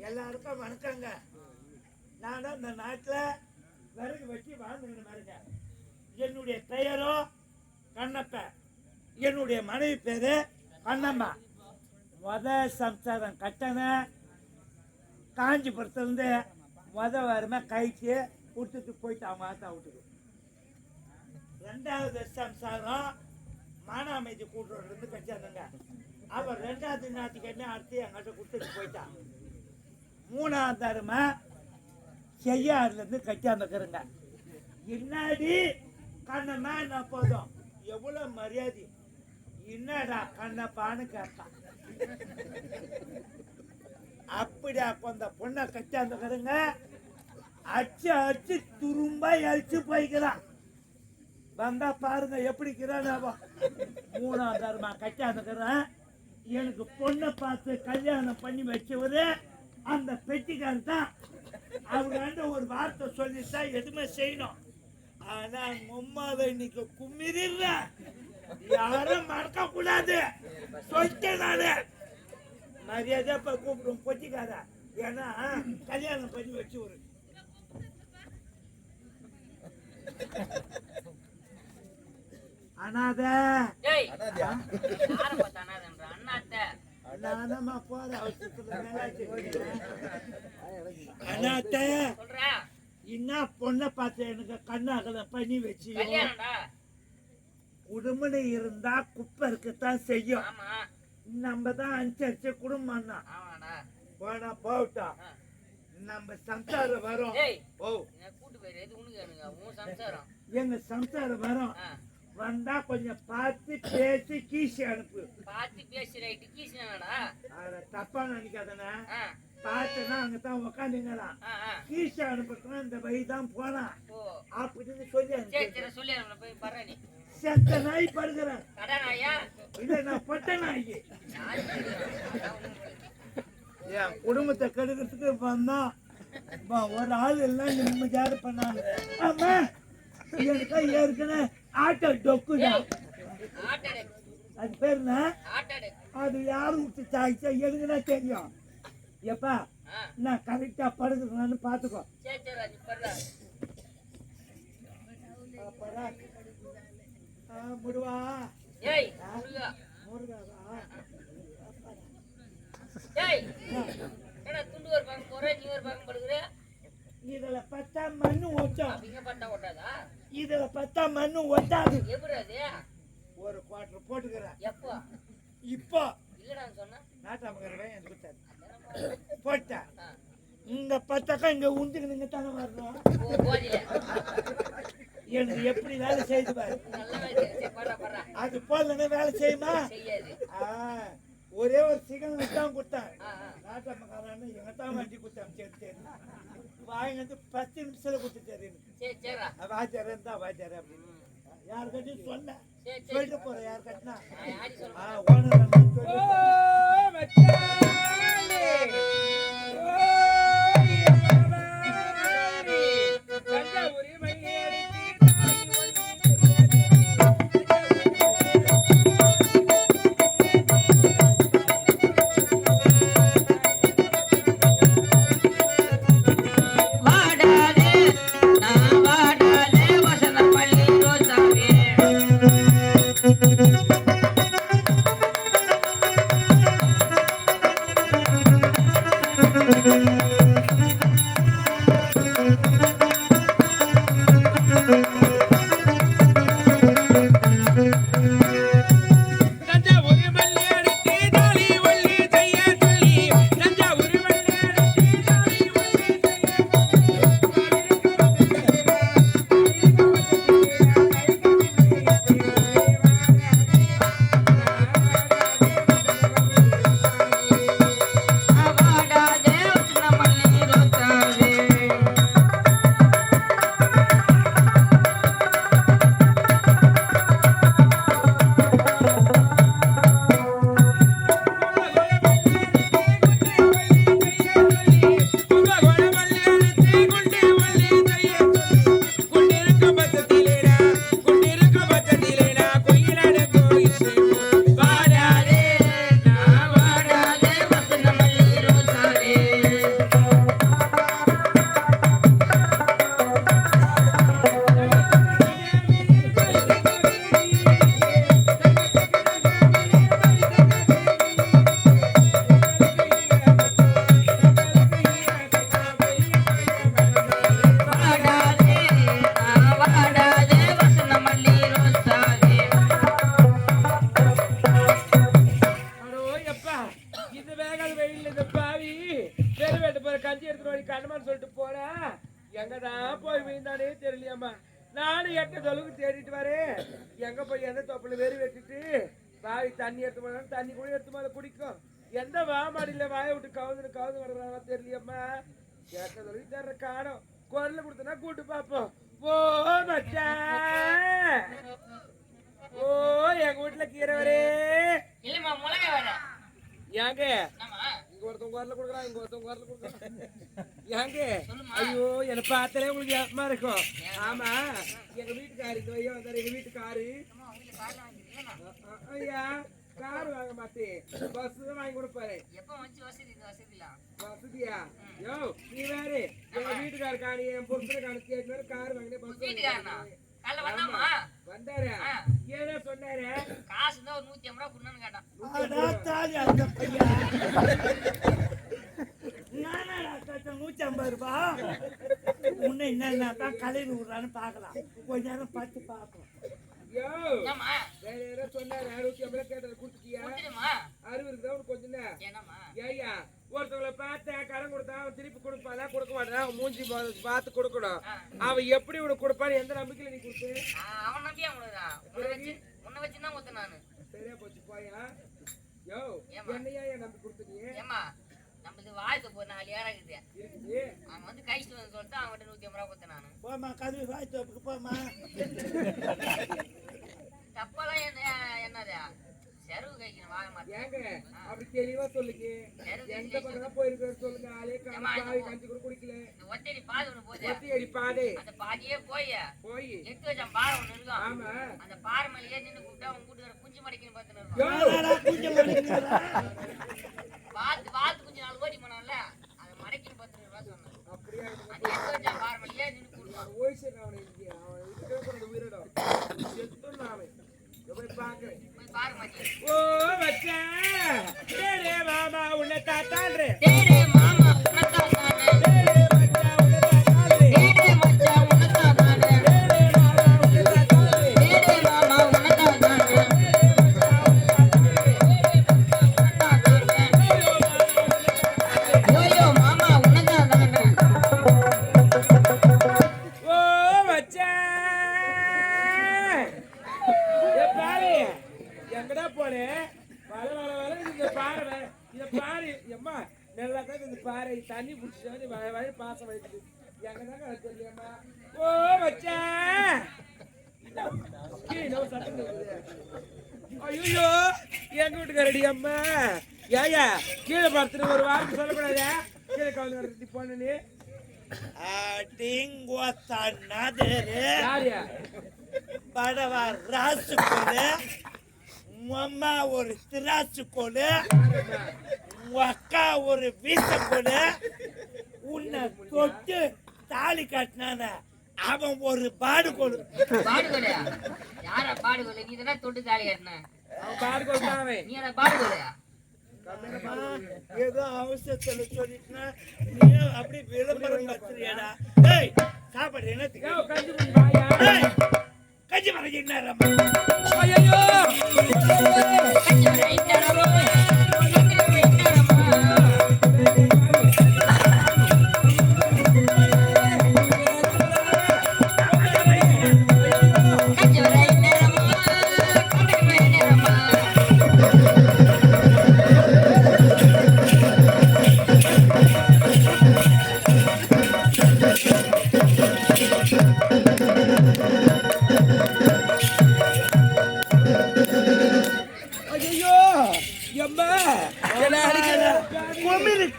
எல்லாருக்கும் வணக்கங்க. நான் இந்த நாட்டில் விறகு வச்சு வாழ்ந்துக்கிட்டு பாருங்க. என்னுடைய பெயரோ கண்ணப்ப, என்னுடைய மனைவி பேரு கண்ணம்மா. சம்சாரம் கட்டண காஞ்சிபுரத்துலேருந்து வருமா கைக்கு விட்டுட்டு போயிட்டு அவங்க ஆத்தா விட்டுக்கு. ரெண்டாவது சம்சாரம் மானாமைதி கூட்டுறதுலேருந்து கட்சாதுங்க. அவர் ரெண்டாவது நாட்டுக்கு அடுத்து எங்கிட்ட கொடுத்துட்டு போயிட்டான். மூணாவது தருமை செய்யாறுலேருந்து கட்சாந்துக்கிறேங்க. என்னாடி கண்ணம்மா என்ன போதும், எவ்வளோ மரியாதை, என்னடா கண்ணப்பான்னு கேட்பான். அப்படியா கொஞ்ச பொண்ணை கட்சாந்துக்கிறேங்க. அச்சு அச்சு துரும்பா அழிச்சு போய்க்கிறான். வந்தா பாருங்க எப்படிக்கிறான். மூணாவது தருமா கட்சாந்துக்கிறேன். எனக்கு பொண்ணை பார்த்து கல்யாணம் பண்ணி வச்சவரு அந்த பெட்டிக்காரர் தான். அவராண்ட ஒரு வார்த்தை சொல்லிட்டா எதுவுமே செய்யணும். ஆனா உம்மாவை இன்னைக்கு கும்மிரில்ல, யாரும் மறக்க கூடாது சொல்லிட்டேன் நானு. மரியாதை இப்ப கூப்பிடும் பொட்டிக்கார. ஏன்னா கல்யாணம் பண்ணி வச்சு ஒரு அனாத நானம்மா போற அனாத்த என்ன பொண்ணை பார்த்து எனக்கு கண்ணாகல பண்ணி வச்சு. குடும்பம் இருந்தா குப்பை இருக்கத்தான் செய்யும். நம்ம தான் அனுசரிச்சு குடும்பம் தான் போனா போட்டா நம்ம சம்சாரம் வரும். எங்க சம்சாரம் வரும். வந்தா கொஞ்சம் பார்த்து பேசி கீசி அனுப்பு. தப்பா நினைக்காதனா, பார்த்தனா அங்கதான் உக்காந்துங்களா. கீசி அனுப்புறதுனா இந்த வழிதான் போனா அப்படின்னு சொல்லி செத்த நாய் படுகிறேன். இல்ல நான் பட்ட நாய். என் குடும்பத்தை கெடுக்கிறதுக்கு வந்தான். ஒரு ஆள் எல்லாம் நிம்மதியாக பண்ணாங்க. ஆமா எனக்கு ஏற்கனவே ஆட்டோ டொக்குதான். அது பேர் என்ன? அது யாரும் விட்டு சாய்ச்சா எதுக்குன்னா தெரியும். எப்பா நான் கரெக்டா படுக்கிறேன்னு பாத்துக்கோ. முடுவா முருகாவா இதுல பத்தா மண்ணு ஓட்டும். இதுல பத்தா மண்ணு ஒட்டாது. ஒரு குவார்டர் போட்டுக்கிறேன். இப்போ நாட்டாம போட்டேன். இங்க பத்தாக்கா இங்க உண்டுக்கு நீங்க தானே வரணும். எனக்கு எப்படி வேலை செய்து பாரு. அது போல வேலை செய்யுமா? ஒரே ஒரு சிக்கன் தான் கொடுத்தேன். நாட்டாமக்காரன்னு எங்கத்தான் வண்டி கொடுத்தேன். சரி சரி வாங்கிட்டு 10 நிமிஷத்துல கொடுத்துட்டாரு. வாஜாரன் தான் வாஜாரு அப்படின்னு யாருக்கிட்டையும் சொன்னேன். சொல்லிட்டு போறேன் யாரு கட்டினா தெரியலையாம்மா. நானும் 8 தொலைவுக்கு தேடிட்டு வரேன். எங்க போய் எந்த தொப்புல வெறி வெட்டிட்டு வாய் தண்ணி எடுத்து போனாலும் தண்ணி கூட எடுத்து மேல குடிக்கும். எந்த வாமாடியில வாயை விட்டு கவுந்து வர்றாங்க தெரியலையாம்மா. 8 தொலைவுக்கு தேடுற காணும். குரல் கொடுத்தனா கூட்டு பாப்போம். ஓ மச்சான், ஓ எங்க வீட்டுல கீரை வரே இல்லம்மா முளகை வர ஏங்க ஆமா இங்க ஒருத்தவங்க குரல் கொடுக்குறான், இங்க ஒருத்தவங்க குரல் கொடுக்குறான். ஏங்க ஐயோ என்ன பார்த்தாலே உங்களுக்கு ஏப்பமா இருக்கும். ஆமா எங்க வீட்டுக்காரு இந்த வையா வந்தாரு. எங்க வீட்டுக்காரு ஐயா கார் வாங்க மாட்டேன், பஸ் தான் வாங்கி கொடுப்பாரு. எப்ப வந்து வசதிலாம் வசதியா யோ நீ வேறு எங்க வீட்டுக்காரு காணி என் பொருத்தனை காணி கேட்டு கார் வாங்கினேன். பஸ் வீட்டுக்காரனா காலைல வந்தாமா வந்தாரு. ஏதோ சொன்னாரு காசு தான் ஒரு 150 ரூபா குடுன்னு கேட்டான். அந்த பையன் 150 ரூபாய் முன்ன என்னதான் கலையில் விடுறான்னு பாக்கலாம். கொஞ்ச நேரம் பார்த்து பார்ப்போம். யோ ஏமா வேற யாரோ சொன்னாரு 650 கேட்டது கொடுத்துட்டியா? கொடுத்துடுமா 60 இருக்குதா உனக்கு கொஞ்சம் தான். என்னம்மா ஏய்யா ஒருத்தவங்களை பார்த்தேன் கடன் கொடுத்தா அவன் திருப்பி கொடுப்பானா கொடுக்க மாட்டான். அவன் மூஞ்சி பார்த்து கொடுக்கணும். அவன் எப்படி உனக்கு கொடுப்பான்னு எந்த நம்பிக்கையில நீ கொடுத்து? அவன் நம்பியா உனக்குதான் உன்னை வச்சுதான் கொடுத்தேன் நானு. சரியா போச்சு போயா. யோ என்னையா என் நம்பி கொடுத்துட்டியே? ஏமா நம்மளுக்கு வாழ்க்கை போய் 4 ஏரம் இருக்குது. இருக்குது அவன் வந்து கைட்டு வந்து சொல்லிட்டு அவன்கிட்ட 150 ரூபா கொடுத்தேன் நானு. போமா கதவு வாய் தோப்புக்கு போமா. தப்பெல்லாம் என்னது செருவு கைக்கணும் வாங்க மாட்டேன். ஏங்க அப்படி தெளிவா சொல்லுங்க. எந்த பக்கம் போயிருக்காரு சொல்லுங்க. ஆளே கஞ்சி கூட குடிக்கல. இந்த ஒத்தடி பாதை ஒண்ணு போகுது. ஒத்தியடி பாதை அந்த பாதியே போய் போய் எட்டு வச்ச பாறை ஒண்ணு இருக்கும். ஆமா அந்த பாறை மேல ஏறி நின்று கூப்பிட்டா உங்க வீட்டுக்கார குஞ்சு மடிக்கணும் பார்த்துன்னு வாத்து குஞ்சு 4 கோடி போனால அதை மடக்கின்னு 10 ரூபா சொன்னேன். அப்படியா அந்த எட்டு வச்ச பாறை மேல ஏறி நின்று கூப்பிடுவான். ஓய்சர் அவனை இங்கே அவன் இதுக்கு உயிரிடம் செத்துன்னு அவன் போய் பாக்குறேன். போய் பாரு மாட்டி. ஓ மச்சான் டேடே மாமா உன்னை தாத்தான்றே. டேடே மாமா உனத்தான் நானே. டேடே மச்சான் உன்னை தாத்தான்றே. டேடே மச்சான் உனத்தான் நானே. டேடே மாமா உன்னை தாத்தான்றே. யோயோ மாமா உனத்தான் நானே. ஓ மச்சான் ஏ பாரு எங்கடா போறே? வர வர வர இந்த பாரு இத பாரு எம்மா நல்லா தான் இந்த பாரு தண்ணி புடிச்சு வர வர பாசம் வைக்குது. எங்கதாங்க தெரியலம்மா. ஓ மச்சான் ஐயோ எங்க வீட்டுக்காரடி அம்மா. ஏயா கீழே பார்த்துட்டு ஒரு வார்த்தை சொல்லக்கூடாதா? கீழே கவுந்து வரது போனே யாரியா படவா ராசு கோலு அம்மா ஒரு திராசு கோலு அக்கா ஒரு வீச கோலு உன்னை தொட்டு தாலி கட்டினான அவன் ஒரு பாடுகோடு. பாடுகோலையா? யாரா பாடுகோலை? நீ தானே தொட்டு தாலி கட்டின. அவன் பாடு கொடுத்தாவே நீ என்ன பாடுகோலையா? ஏதோ அவசரத்துல சொல்லிட்டுனா நீ அப்படி விளம்பரம் கத்துறியாடா? ஏய் சாப்பாடு என்னத்துக்கு? கஞ்சி குடிப்பாயா? கஞ்சி மறைஞ்சி என்ன? ஐயோ கஞ்சி வரையிட்டாரோ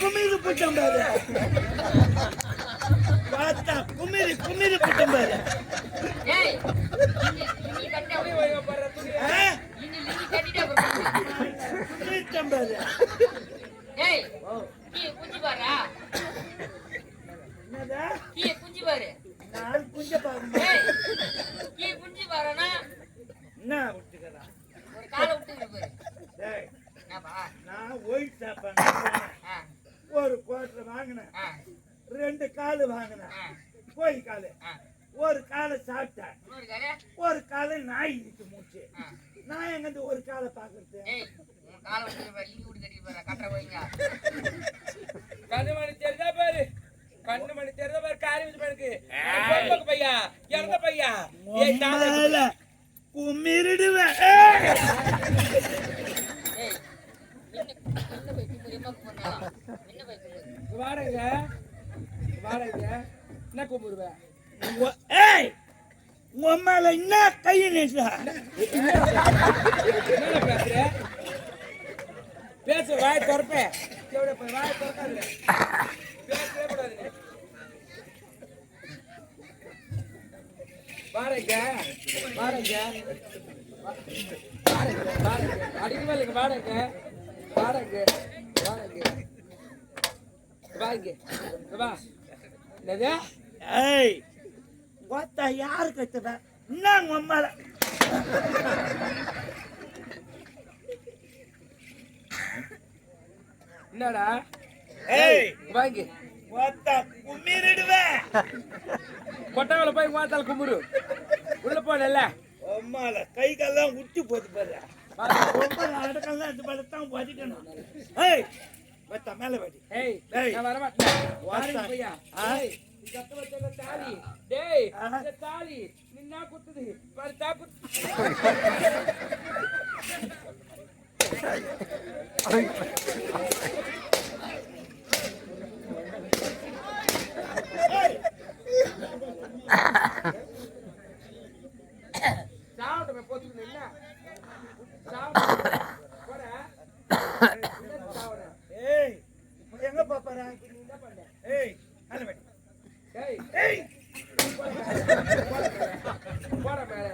குமிரி புட்டம் பாரு. பார்த்தா குமிரி புட்டம் பாரு. ஏய் நீ கட்ட நீ கட்டிட்டே புட்டம் பாரு. ஏய் நீ குஞ்சி பாரா. என்னடா? நீ குஞ்சி பாரு. நான் குஞ்ச பாரு. ஏய் நீ குஞ்சி பாரனா என்ன விட்டுக்கறா? ஒரு காலை விட்டு பாரு. டேய் என்னப்பா? நான் ஒயிட் சாப்பாடு ஒரு குவார்டர் வாங்கினேன். 2 காலு வாங்கினேன். கோழி காலு. ஒரு காலை சாப்பிட்டேன். ஒரு காலை நாய் இருக்கு மூச்சு. நான் எங்க ஒரு காலை பாக்குறது? கண்ணு மணி தெரிஞ்சா பாரு. கண்ணு மணி தெரிஞ்சா பாரு. காரி வச்சு பாருக்கு பையா இறந்த பையா ஏய் தாலி உம்மால கும்மிருடுவேன். ஏய் என்ன போய் குமுறியமா போனா என்ன போய் குமுறு வாடங்க என்ன கும்பிடுவேன் ஏய் உம்மால என்ன கையை நீட்டா? என்ன பேசுற பேச வாய் திறப்பேன் வாய் திறக்காது பேசவே கூடாது வாடங்க அடிக்கவே இல்லைங்க வாடங்க வாங்க வா என்னது ஏய் வாத்தா யாரு கத்துவ? என்ன உம்மால என்னடா ஏய் வாங்கி வாத்தா கும்மிருடுவேன். கொட்டவள போய் மாத்தால கும்பிடு உள்ள போல உம்மால கை கால்லாம் உச்சி போது பாரு. ரொம்ப அடக்கலாம் இந்த பழத்தான் வதிக்கணும். ஏய் வாத்தா மேல வடி. ஏய் ஏய். நான் வர மாட்டேன் வாத்தா. பையா ஆ? ஏய் நீ கத்த வச்ச தாலி டேய் ஆ? இந்த தாலி நின்னா குத்துது படுத்தா குத்து சாவுடமே போத்துக்கு என்ன சாவுட போற என்ன சாவுட ஏய் எங்க பாப்பாரா? நீ என்ன பண்ண ஏய் மேல வடி. ஏய் ஏய் போற மேல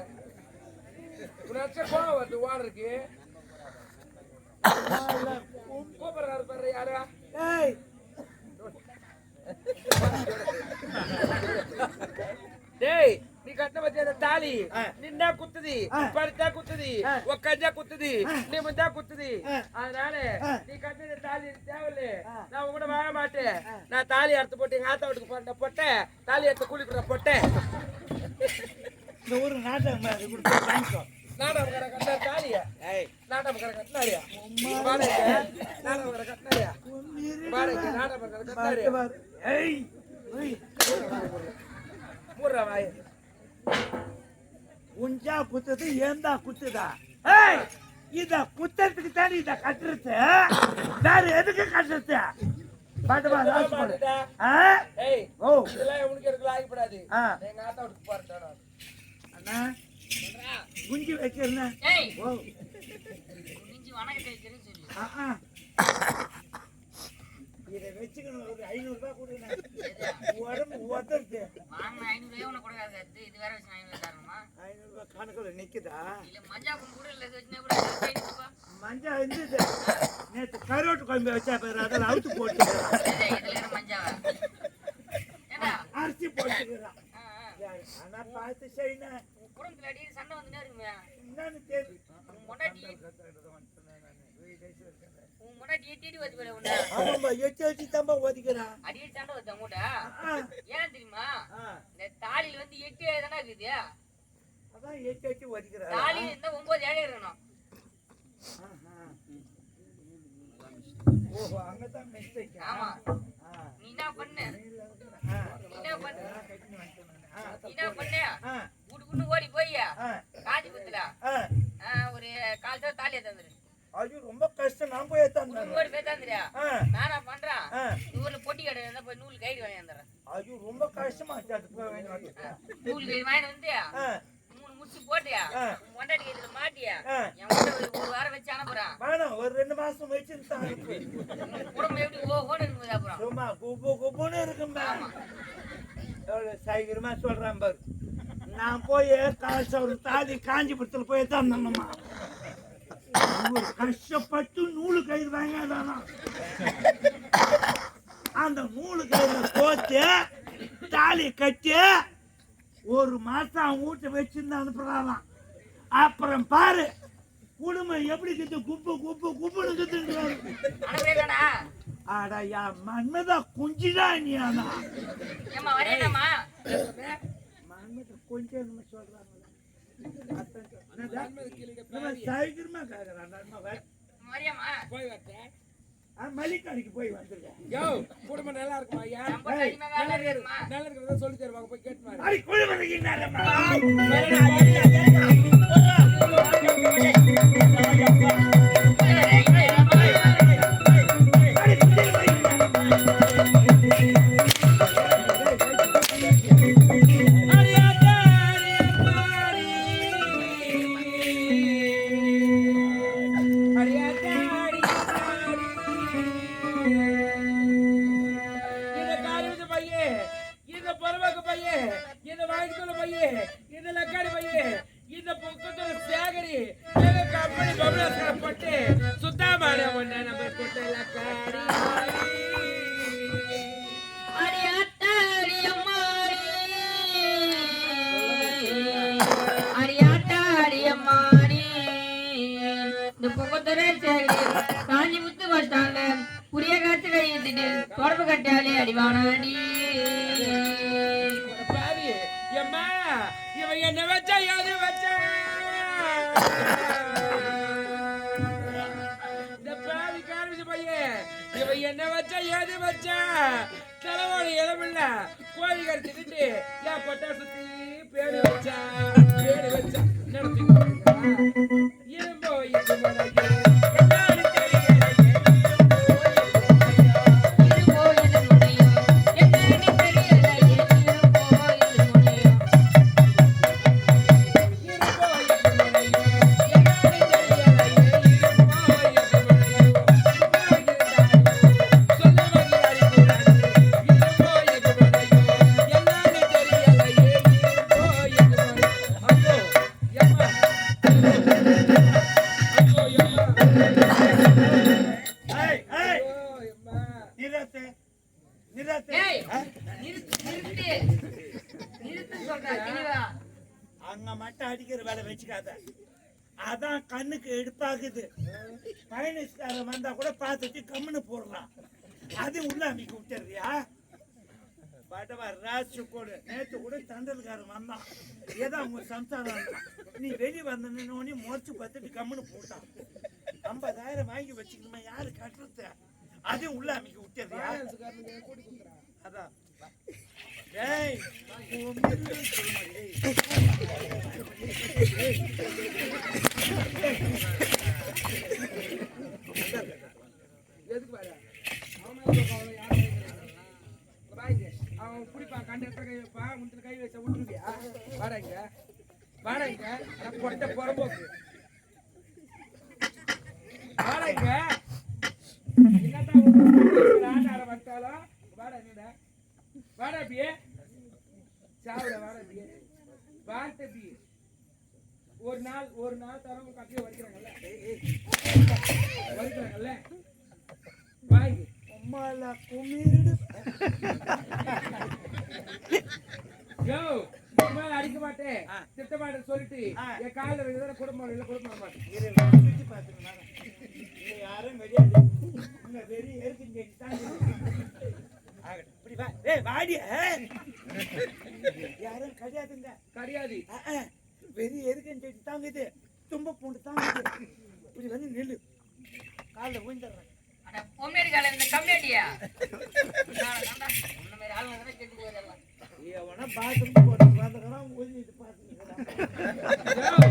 உனக்கு கோவம் வருது வாடருக்கு கோபுறாரு பாரு யாரா ஏய் டேய் நீ கட்ட வச்ச தாலி ஆ. நின்னா குத்துது ஆ. படுத்தா குத்துது ஆ. உக்காந்தா குத்துது ஆ. நிமிந்தா குத்துது ஆ. அதனால ஆ. நீ கட்டின தாலி எனக்கு தேவையில்ல ஆ. நான் உங்கட வாழ மாட்டேன் நான் தாலி அறுத்து போட்டு எங்க ஆத்தா வீட்டுக்கு போறேன் பொட்டேன் தாலி அறுத்து கூலி கொடுற பொட்டேன் இந்த ஊரு நாடகம் மாதிரி கொடுத்து வாங்கிக்கோ. நாடகக்கார கட்டினாரு தாலியா ஏய் நாடகக்கார கட்டினாரியா வாடகை நாடகக்கார கட்டினாரியா வாடகை நாடகக்கார கட்டினாரியா பாரு. ஏய் ஏய் மூடுறா வாய் உஞ்சா குத்துது ஏந்தா குத்துதா? ஏய் இத குத்தறதுக்கு தானே இத கட்டுறது. வேற எதுக்கு கட்டுறது? பாட்டுமா ராசு போடு. ஆ? ஏய் ஓ இதெல்லாம் உனக்கு எனக்கு ஆகிப்படாது ஆ. எங்க ஆத்தா வீட்டுக்கு போறேன் அண்ணா குஞ்சு வைக்கிறேன். ஏய் ஓ குனிஞ்சு வணக்கத்தை வைக்கிறேன்னு சொல்லு ஆ இதை வச்சுக்கணும். ஒரு 500 ரூபாய் கொடுங்க. உடம்பு உதறது. வாங்க 500 உனக்கு கொடுக்காது இது வேற வச்சு 500 தரணுமா 500 ரூபாய் கணக்குல நிக்குதா? இல்ல மஞ்சா குண்டு கூட இல்ல வச்சுனா கூட 500 மஞ்சள் இருந்தது. நேற்று கருவாட்டு குழம்பு வச்சா பேர் அதில் அவுத்து போட்டுக்கிறான். இதுல என்ன மஞ்சாவா ஏண்டா அரிசி போட்டுக்கிறான். ஆ, ஆ. ஆனா பார்த்து செய்யணும். உன் குடும்பத்துல அடி சண்டை வந்துனே இருக்குமே என்னன்னு தெரியும். உன் முன்னாடி எட்டி வச்சு போல உன்ன ஆமாம்பா எச்சு எச்சு தாம்பா ஒதுக்கிறான். அடியே சண்டை வச்சா மூட்ட ஆ, ஏன் தெரியுமா ஆ. இந்த தாலியில வந்து 8 தானே இருக்குது அதான் எச்சு எச்சு ஒதுக்கிறான். தாலி இந்த 9 ஏழை இருக்கணும் ஓஹோ அங்கதான் மிஸ்டேக். ஆமா நீ என்ன பண்ணு நீ என்ன பண்ணு வீட்டுக்குன்னு ஓடி போய் காஞ்சிபுரத்துல ஒரு கால் தான் தாலியை தந்துரு அது ரொம்ப கஷ்டம். நான் போய் வீட்டுக்கு ஓடி போய் தந்துரியா நானா பண்றேன் ஊர்ல பொட்டி கடை இருந்தா போய் நூல் கைடு வாங்கி வந்துடுறேன் அது ரொம்ப கஷ்டமா நூல் கைடு வாங்கி வந்து 3 முடிச்சு போட்டியா மொண்டாடி கைதுல மாட்டியா என் வீட்டை ஒரு வாரம் வச்சு அனுப்புறான் வேணாம். ஒரு 2 மாசம் வச்சுருந்தான். குடும்பம் எப்படி ஓஹோன்னு இருக்குது அப்புறம் சும்மா குப்பு குப்புன்னு இருக்கும்பா. எவ்வளவு சீக்கிரமா சொல்றேன் பாரு. நான் போய் காசு ஒரு தாலி காஞ்சிபுரத்துல போய் தான் தந்தம்மா. கஷ்டப்பட்டு நூலு கயிறு வாங்காதானா அந்த நூலு கயிறுல கோத்து தாலி கட்டி 1 மாசம் அவன் வீட்டை வச்சிருந்து அனுப்புறான். அப்புறம் பாரு குடும்பம் எப்படி கிட்ட குப்பு குப்பு குப்புன்னு கிட்டுன்றாரு. அனுப்புறேடா ஆடா யா மன்மதா குஞ்சிடா நீ. ஆனா ஏம்மா வரேடாமா மன்மதா கொஞ்சம் நம்ம சொல்றாங்க. சீக்கிரமா கேக்குறான். மரியாமா போய் வரேன் மல்லிகாடிக்கு போய் வந்துருக்கேன். யோ குடும்பம் நல்லா இருக்குமா ஐயா? நம்ம தனிமா வேலை இருக்குமா? நல்லா இருக்கிறதா சொல்லி தருவாங்க, போய் கேட்டு பாரு. அடி குழுமதி என்னடா புரிய காத்து கையிட்டு தொடர்பு கட்டாலே அடிவானாடி பாவி எம்மா இவன் என்ன வச்சா யாரு வச்சா இந்த பாவி காரணம் பையன் இவன் என்ன வச்சா ஏது வச்சா தலைவோட இளமில்ல கோழி கடிச்சுக்கிட்டு ஏன் கொட்டா சுத்தி பேடு வச்சா நடத்தி இரும்போ அங்க மட்டும் அடிக்கிற வேலை வச்சுக்காத. அதான் கண்ணுக்கு எடுப்பாகுது. பயணிஸ்காரன் வந்தா கூட பார்த்துட்டு கம்முன்னு போடுறான். அது உள்ள அமைக்க விட்டுறியா? படவா ராசு கூட நேற்று கூட தண்டல்காரன் வந்தான். ஏதோ அவங்க சம்சாரம் நீ வெளியே வந்தோன்னு முறைச்சு பார்த்துட்டு கம்முன்னு போட்டான். 50,000 வாங்கி வச்சுக்கணுமா? யாரு கட்டுறது? அது உள்ள அமைக்க விட்டுறியா? அதான் ஏய் எதுக்கு பாரு அவன் குடிப்பான், கண்டக்டர் கை வைப்பான், முந்திர கை வச்ச விட்டுருவியா? வாடகைங்க கொட்ட புறம்போக்கு வாடகைங்க என்னதான் ஆட வந்தாலும் வாடா என்னடா வாடா பியே சாவுட வாடா பியே வாட்ட பியே ஒரு நாள் தரவங்க கட்டில வரிக்கிறாங்கல்ல வாங்கி அம்மாலா குமிருடு யோ நான் அடிக்க மாட்டேன் திட்ட மாட்டேன் சொல்லிட்டு என் காலில் வைக்கிறத குடும்பம் இல்லை கொடுக்க மாட்டேன் சுற்றி பார்த்துக்கணும். யாரும் கிடையாது. உங்க வெறி ஏற்குங்க இப்படி வா. ஏய் வாடிய யாரும் கிடையாதுங்க. கிடையாது வெறி எதுக்குன்னு சொல்லி தாங்குது. தும்ப பூண்டு தாங்குது. இப்படி வந்து நெல்லு காலில் விழுந்துடுறேன். பொம்மேடி கால இந்த கம்மியாடியா இந்த மாதிரி ஆள் வந்து கெட்டு போயிடலாம். எவனா பாத்ரூம் போட்டு பார்த்துக்கலாம் ஊதிட்டு பார்த்துக்கலாம்.